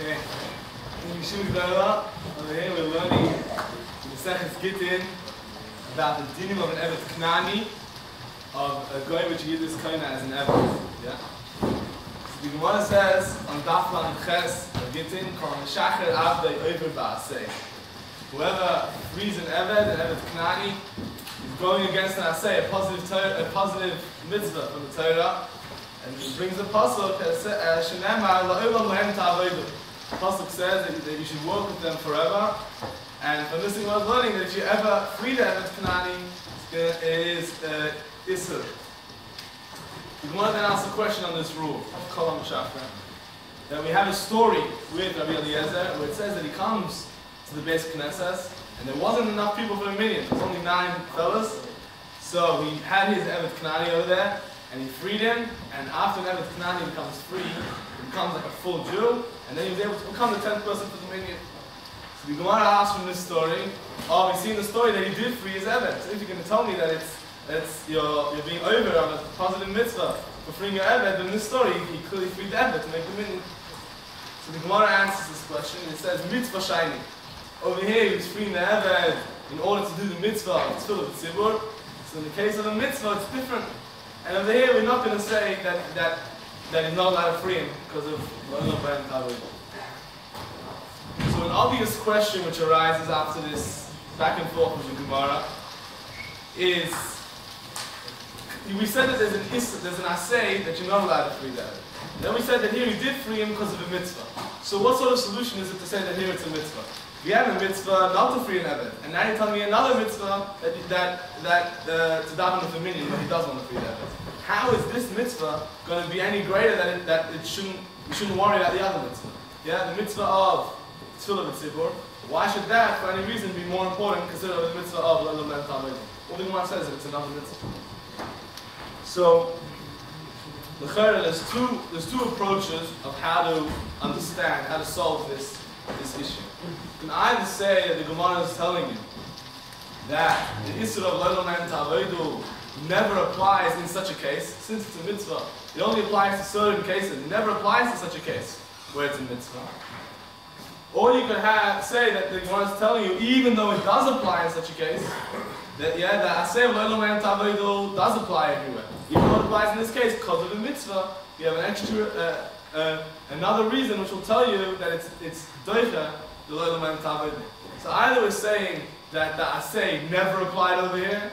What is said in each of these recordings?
Okay. In Yeshivah Gedolah, over here we're learning in the Second Gittin about the dinim of an Evet Knani, of a guy which uses Kona as an Evet. Yeah? So the Gemara says on Daflan Ches Gittin, Kol Shacher Avdei Over Ba'aseh. Whoever frees an Evet Knani, is going against an Aseh, a positive mitzvah from the Torah. And he brings a pasuk Shenemar La'olam Lahem Ta'avodu. The pasuk says that you should work with them forever. And from this thing I was learning that if you ever free the Evet Knani, it is Isur. We want to then ask a question on this rule of Kolam Shafra. That we have a story with Rabbi Eliezer where it says that he comes to the base Knesset and there wasn't enough people for a million. There was only 9 fellas. So he had his Evet Knani over there. And he freed him, and after that, Knani becomes free, he becomes like a full Jew, and then he was able to become the 10th person for the minyan. So the Gemara asks from this story, we've seen the story that he did free his Evet. So if you're going to tell me that you're being over on a positive mitzvah for freeing your Evet, then in this story, he clearly freed the Evet to make the minyan. So the Gemara answers this question, and it says, mitzvah shiny. Over here, he was freeing the Evet in order to do the mitzvah of Tefillah B'tzibur. So in the case of a mitzvah, it's different. And over here, we're not going to say that he's not allowed to free him because of Groner and Berel. So an obvious question which arises after this back and forth with the Gemara is, we said that there's an assay that you're not allowed to free that. Then we said that here he did free him because of a mitzvah. So what sort of solution is it to say that here it's a mitzvah? We have a mitzvah not to free an Evet, and now you're telling me another mitzvah to daven with a minyan when he does want to free the Evet. How is this mitzvah going to be any greater that we shouldn't worry about the other mitzvah? Yeah, the mitzvah of Tefillah B'tzibur. Why should that, for any reason, be more important considered the mitzvah of La'olam Lahem Ta'avodu? All the Gemara says that it's another mitzvah. So, there's two approaches of how to understand, how to solve this issue. You can either say that the Gemara is telling you that the Isur of La'olam Lahem Ta'avodu never applies in such a case, since it's a mitzvah. It only applies to certain cases. It never applies to such a case where it's a mitzvah. Or you could say that the Gemara is telling you, even though it does apply in such a case, that the Aseh of La'olam Lahem Ta'avodu does apply everywhere. Even though it applies in this case because of the mitzvah, you have an extra, another reason which will tell you that it's doicha the La'olam Lahem Ta'avodu. So either we're saying that the Aseh never applied over here,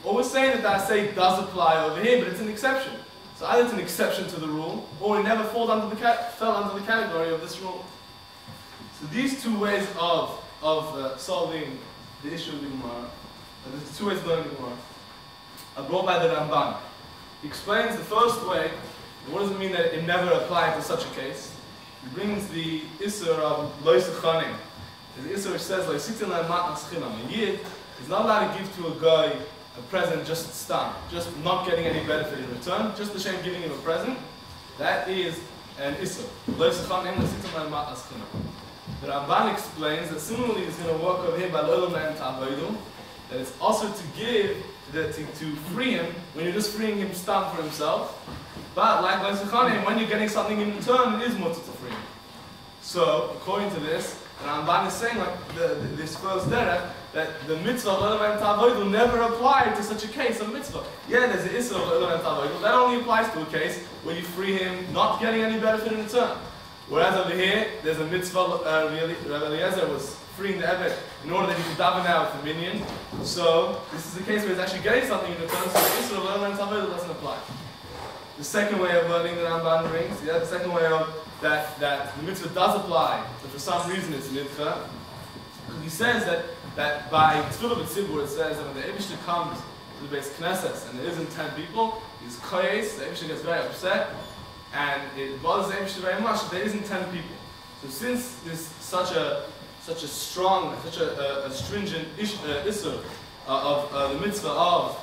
or we're saying that the Aseh does apply over here, but it's an exception. So either it's an exception to the rule, or it never fell under the category of this rule. So these two ways of solving the issue of the Gemara, there's 2 ways of learning the Gemara, are brought by the Ramban. He explains the first way, what does it mean that it never applied to such a case? He brings the Isser of Lo Sechanim. The Isser which says, Lo Sitin La'em Matnas Chinam. A Yid is not allowed to give to a guy a present just stam, just not getting any benefit in return, just the shame giving him a present. That is an Isser. Lo Sechanim, Lo Sitin La'em Matnas Chinam. The Ramban explains that similarly it's going to work over here by La'olam Lahem Ta'avodu, that it's also to give, to free him, when you're just freeing him stam for himself. But like Lo Sechanim, when you're getting something in return, it is mutter to free him. So, according to this, the Ramban is saying, like this first derech, that the mitzvah of La'olam Lahem Ta'avodu never applied to such a case of mitzvah. Yeah, there's the Isser of La'olam Lahem Ta'avodu. That only applies to a case where you free him not getting any benefit in return. Whereas over here, there's a mitzvah, Rabbi Eliezer was freeing the Evet in order that he could daven out with the minyan. So, this is the case where he's actually getting something in return, so the Isser of La'olam Lahem Ta'avodu doesn't apply. The second way of learning the Ramban brings, the second way of that the mitzvah does apply, but for some reason it's nidcha. He says that by Tefillah B'tzibur it says that when the Eibishter comes to the base Knesset and there isn't 10 people, he's koyes, the Eibishter gets very upset, and it bothers the Eibishter very much that there isn't 10 people. So since there's such a stringent issur of the mitzvah of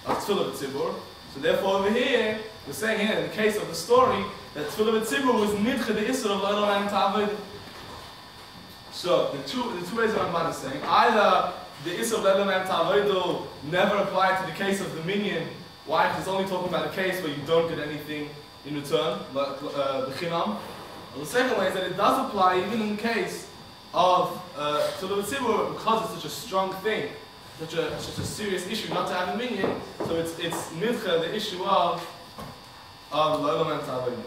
Tefillah B'tzibur, so therefore over here, we're saying here, in the case of the story, that Tefillah B'tzibur was nidcha the Isser of La'olam Lahem Ta'avodu. So, the two ways that Ramban is saying, either the Isser of La'olam Lahem Ta'avodu never applied to the case of the minyan. Why? Because it's only talking about a case where you don't get anything in return, like the chinam. Well, the second way is that it does apply even in the case of Tzibur Tzibur, because it's such a strong thing, such a serious issue not to have a minyan, so it's midcha, the issue of L'olam and Ta'avodu.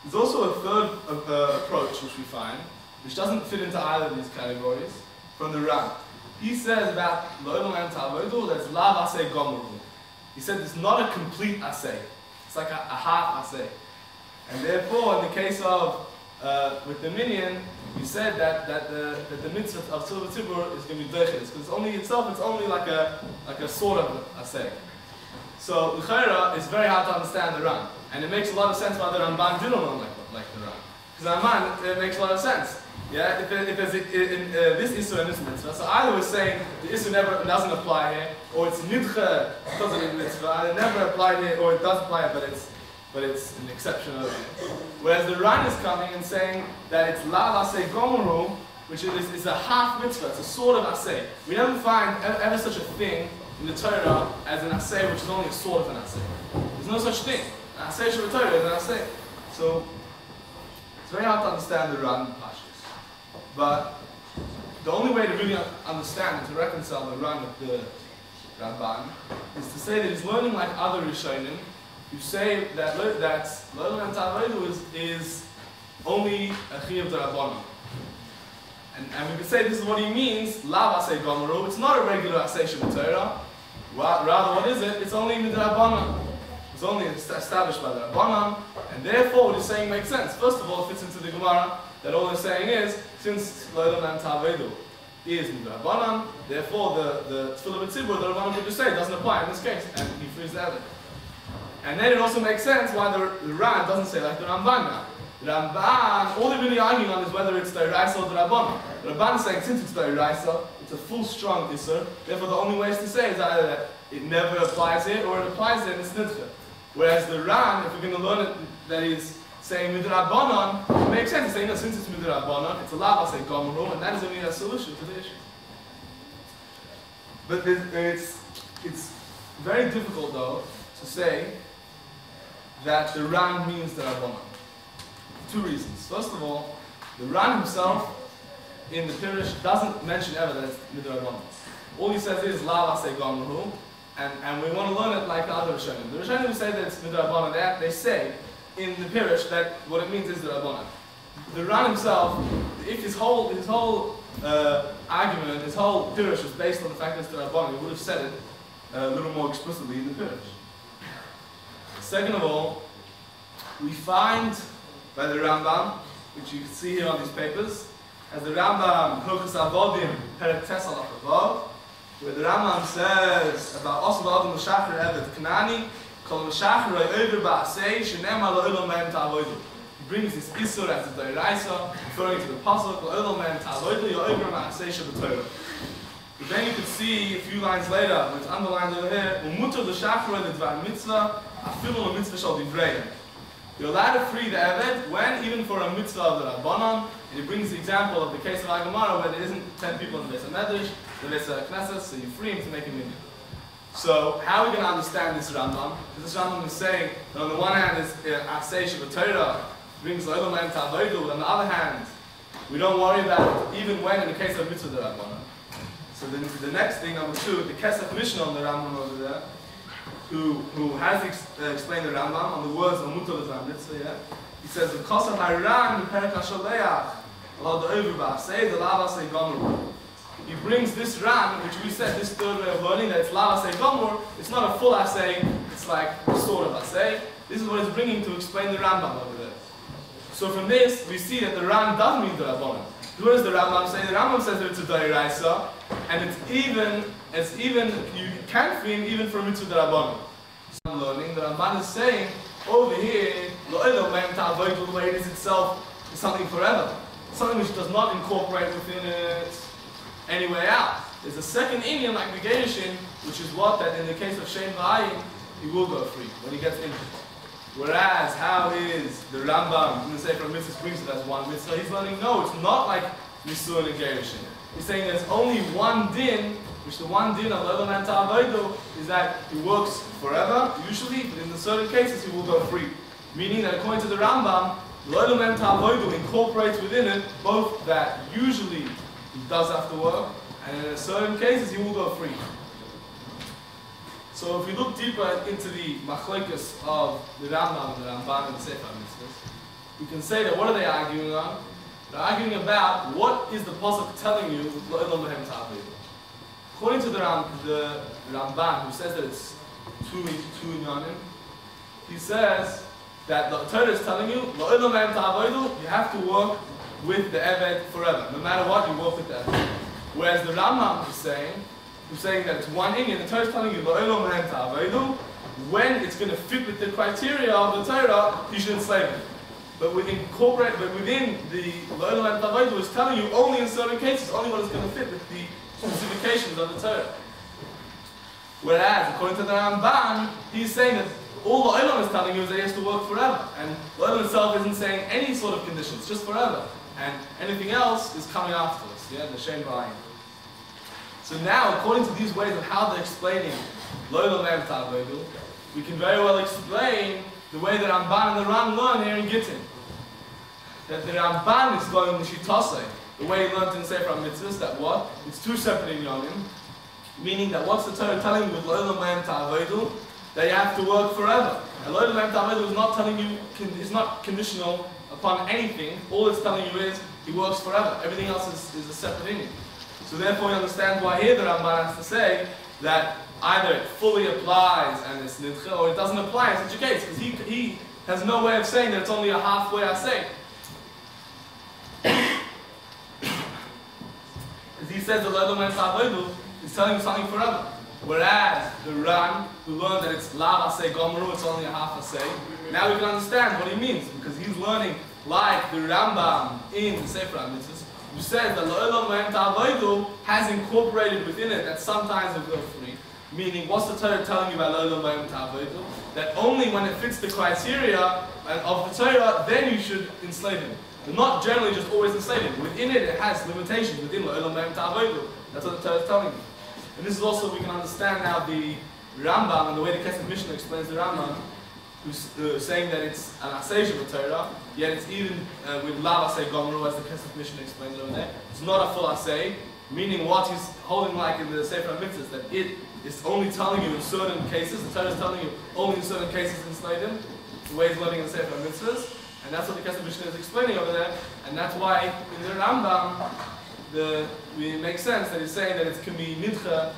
There's also a third approach which we find, which doesn't fit into either of these categories, from the Ran. He says about L'olam and Ta'avodu, that's Lav Aseh Gomeru. He said it's not a complete Aseh, it's like a half Aseh. And therefore, in the case of with the minyan, you said that the mitzvah of Tzibur Tzibur is going to be doiches, because it's only like a sort of Aseh. So the Chayra is very hard to understand the Ran, and it makes a lot of sense why the Ramban didn't learn like the Ran. Because Ramban, it makes a lot of sense. Yeah, if there's this issue and this mitzvah, so either we're saying the issue never doesn't apply here, or it's nidcha because of the mitzvah, and it never applied here, or it does apply it, but it's an exception over here. Whereas the Ran is coming and saying that it's lav aseh gomeru, which is a half mitzvah, it's a sort of aseh. We never find ever such a thing in the Torah as an aseh, which is only a sort of an aseh. There's no such thing. An aseh shel Torah is an aseh. So it's very hard to understand the Ran pashtus. But the only way to really understand and to reconcile the Ran with the Ramban is to say that he's learning like other Rishonim, who say that L'olam and Ta'avodu is only a chiyuv d'Rabbanan. And we could say this is what he means, Lav Aseh Gomeru. It's not a regular Aseh shel Torah. Rather, what is it? It's only midrabanan. It's only established by the Rabbanan, and therefore what he's saying makes sense. First of all, it fits into the Gemara that all they're saying is, since L'olam and Ta'avodu is midrabanan, therefore the Tefillah B'tzibur, the Rabbanan would just say, doesn't apply in this case, and he frees the other. And then it also makes sense why the Ran doesn't say like the Ramban now. The Ramban, all they're really arguing on is whether it's the Iraisa or the Rabbanan. The Ramban is saying since it's the Iraisa, it's a full strong Isser, therefore the only way is to say is either that it never applies here or it applies here and it's Nidcha. Whereas the Ran, if we're going to learn it, that he's saying Midrabanan, it makes sense. He's saying that since it's Midrabanan, it's a Lav Aseh Gomeru, and that is only a solution to the issue. But it's very difficult though to say that the Ran means the Rabbanan. Two reasons. First of all, the Ran himself in the Pirush doesn't mention ever that it's midrabanan. All he says is Lav Aseh Gomeru, and we want to learn it like the other Rishonim. The Rishonim who say that it's midrabanan, they say in the Pirush that what it means is the Rabbanan. The Ran himself, if his whole argument, his whole Pirush was based on the fact that it's the Rabbanan, he would have said it a little more explicitly in the Pirush. Second of all, we find by the Rambam, which you can see here on these papers, as the Rambam, Hilchos Avodim, Perek Tes Alach Vav, where the Rambam says about Osav Adam L'Shachar Evet Knani, Kol L'Shachar Over Ba'asei, Shenemar L'Olam Mem Ta'avodu. He brings this Isur as a Doiraisa, referring to the Pasuk, L'Olam Mem Ta'avodu, Yo'over Ba'asei Shabbatorah. But then you could see a few lines later, where it's underlined over here, Umutar L'Shachar L'Dvar Mitzvah, Afilu L'Mitzvah Shal Divrei. You're allowed to free the Eved when, even for a mitzvah of the Rabbanan, and he brings the example of the case of Agamara where there isn't 10 people in the Beis HaMedrash, the Beis HaKnesset, so you free him to make a minyan. So, how are we going to understand this Rambam? Because this Rambam is saying that on the one hand is Aseh Shel Torah, brings L'olam and Ta'avodu, but on the other hand, we don't worry about it even when in the case of mitzvah the Rabbanan. So then the next thing, number two, the Kesef Mishnah on the Rambam over there, who has explained the Rambam on the words of Mutar L'Zman Mitzvah, yeah? He says, V'kosam ha'ran Perek HaSholeach, Allah Do'over Ba'aseh, the Lav Aseh Gomeru. He brings this Ran, which we said, this third way of learning, that it's Lav Aseh Gomeru, it's not a full Aseh, it's like a sort of Aseh. This is what he's bringing to explain the Rambam over there. So from this, we see that the Ran does mean the Rabbanan. What does the Rambam say? The Rambam says that it's a Doiraisa, and it's even, you can free him even from mitzvah d'Rabbanan. So learning, the Ramban is saying, over here, L'olam Mem Ta'avodu, the way it is itself, is something forever. Something which does not incorporate within it any way out. There's a second Indian like the Gerushin, which is what that in the case of Shem V'Ayin, he will go free when he gets injured. Whereas, how is the Rambam, in the Sefer Mitzvahs brings it as one mitzvah, he's learning, no, it's not like Nisuin and Gerushin. He's saying there's only one din, which the one din of L'olam and Ta'avodu is that he works forever, usually, but in certain cases he will go free. Meaning that according to the Rambam, L'olam Mem Ta'avodu incorporates within it both that usually he does have to work, and in certain cases he will go free. So if we look deeper into the machlokes of the Rambam and the Ramban and the Sefer Mitzvahs, we can say that what are they arguing on? They're arguing about what is the pasuk telling you with L'olam Mem Ta'avodu. According to the Ramban, who says that it's two inyanim, he says that the Torah is telling you, L'olam Mem Ta'avodu, you have to work with the Eved forever. No matter what, you work with the Eved. Whereas the Rambam is saying that it's one inyan. The Torah is telling you, L'olam Mem Ta'avodu, when it's going to fit with the criteria of the Torah, you should enslave it. But within the L'olam Mem Ta'avodu is telling you only in certain cases, only when it's going to fit with the specifications of the Torah. Whereas, according to the Ramban, he's saying that all the Olam is telling you is that he has to work forever. And the Olam itself isn't saying any sort of conditions, just forever. And anything else is coming afterwards, the Shem B'ayin. So now, according to these ways of how they're explaining L'olam Mem Ta'avodu, we can very well explain the way that Ramban and the Ran learn here in Gittin. That the Ramban is going in Shitase, the way he learned in Sefer Mitzvahs, that what? It's two separate inyanim, meaning that what's the Torah telling you with L'olam Mem Ta'avodu? That you have to work forever. And L'olam Mem Ta'avodu is not telling you, it's not conditional upon anything. All it's telling you is he works forever. Everything else is a separate inyan. So therefore you understand why here the Ramban has to say that either it fully applies and it's nidcha, or it doesn't apply in such a case, because he has no way of saying that it's only a halfway assay. As he says the L'olam Mem Ta'avodu is telling you something forever. Whereas the Ran, who learned that it's lav asay gomru, it's only a half asay, now we can understand what he means, because he's learning like the Rambam in the Sefer Mitzvahs, who says that L'olam Mem Ta'avodu has incorporated within it that sometimes it will go free. Meaning, what's the Torah telling you about L'olam Mem Ta'avodu? That only when it fits the criteria of the Torah, then you should enslave him. But not generally just always enslave him. Within it, it has limitations within L'olam Mem Ta'avodu. That's what the Torah is telling you. And this is also, we can understand now the Rambam and the way the Kesef Mishnah explains the Rambam, who's saying that it's an asay of the Torah, yet it's even with lav asay gomru, as the Kesef Mishnah explains over there. It's not a full asay, meaning what he's holding like in the Sefer Mitzvahs, that it is only telling you in certain cases, the Torah is telling you only in certain cases enslave him, the way he's learning in the Sefer Mitzvahs, and that's what the Kesef Mishnah is explaining over there, and that's why in the Rambam, it makes sense that he's saying that it can be nidcha